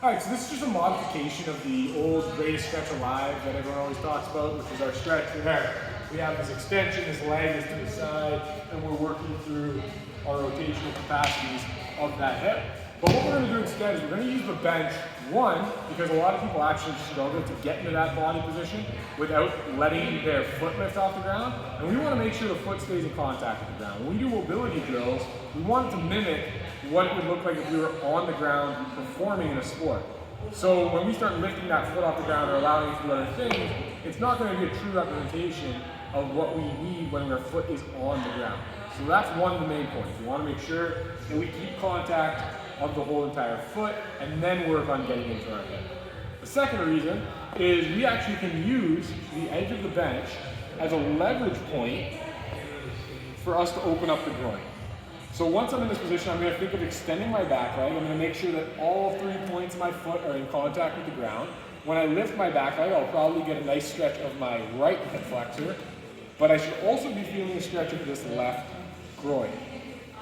All right, so this is just a modification of the old greatest stretch alive that everyone always talks about, which is our stretch where we have this extension, this leg is to the side, and we're working through our rotational capacities of that hip. But what we're going to do instead is we're going to use the bench, one, because a lot of people actually struggle to get into that body position without letting their foot lift off the ground, and we want to make sure the foot stays in contact with the ground. When we do mobility drills, we want it to mimic what it would look like if we were on the ground performing in a sport. So when we start lifting that foot off the ground or allowing it to do other things, it's not going to be a true representation of what we need when our foot is on the ground. So that's one of the main points. We want to make sure that we keep contact of the whole entire foot and then work on getting into our hip. The second reason is we actually can use the edge of the bench as a leverage point for us to open up the groin. So once I'm in this position, I'm going to think of extending my back leg. I'm going to make sure that all 3 points of my foot are in contact with the ground. When I lift my back leg, I'll probably get a nice stretch of my right hip flexor, but I should also be feeling a stretch of this left groin.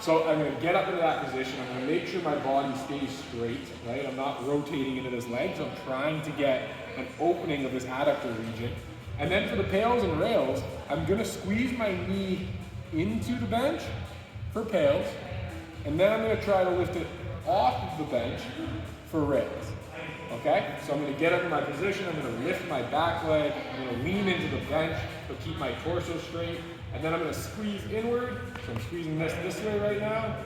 So I'm going to get up into that position. I'm going to make sure my body stays straight, right? I'm not rotating into this leg, so I'm trying to get an opening of this adductor region. And then for the PAILs and rails, I'm going to squeeze my knee into the bench for PAILs, and then I'm going to try to lift it off of the bench for rails. Okay? So I'm going to get up in my position, I'm going to lift my back leg, I'm going to lean into the bench to keep my torso straight, and then I'm going to squeeze inward. So I'm squeezing this way right now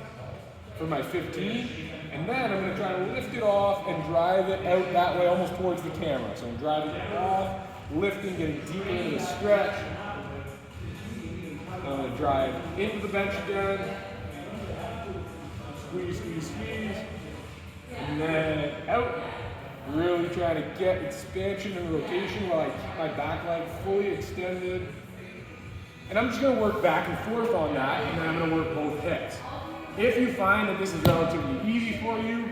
for my 15, and then I'm going to try to lift it off and drive it out that way almost towards the camera. So I'm driving it off, lifting, getting deeper into the stretch. I'm going to drive into the bench again, squeeze, squeeze, squeeze, and then out. Really try to get expansion and rotation while I keep my back leg fully extended. And I'm just going to work back and forth on that, and then I'm going to work both hips. If you find that this is relatively easy for you,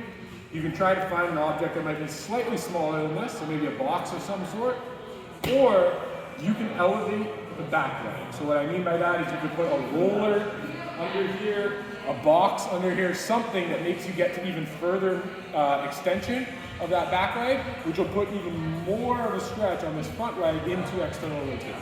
you can try to find an object that might be slightly smaller than this, so maybe a box of some sort, or you can elevate the back leg. So what I mean by that is you could put a roller under here, a box under here, something that makes you get to even further extension of that back leg, which will put even more of a stretch on this front leg into external rotation.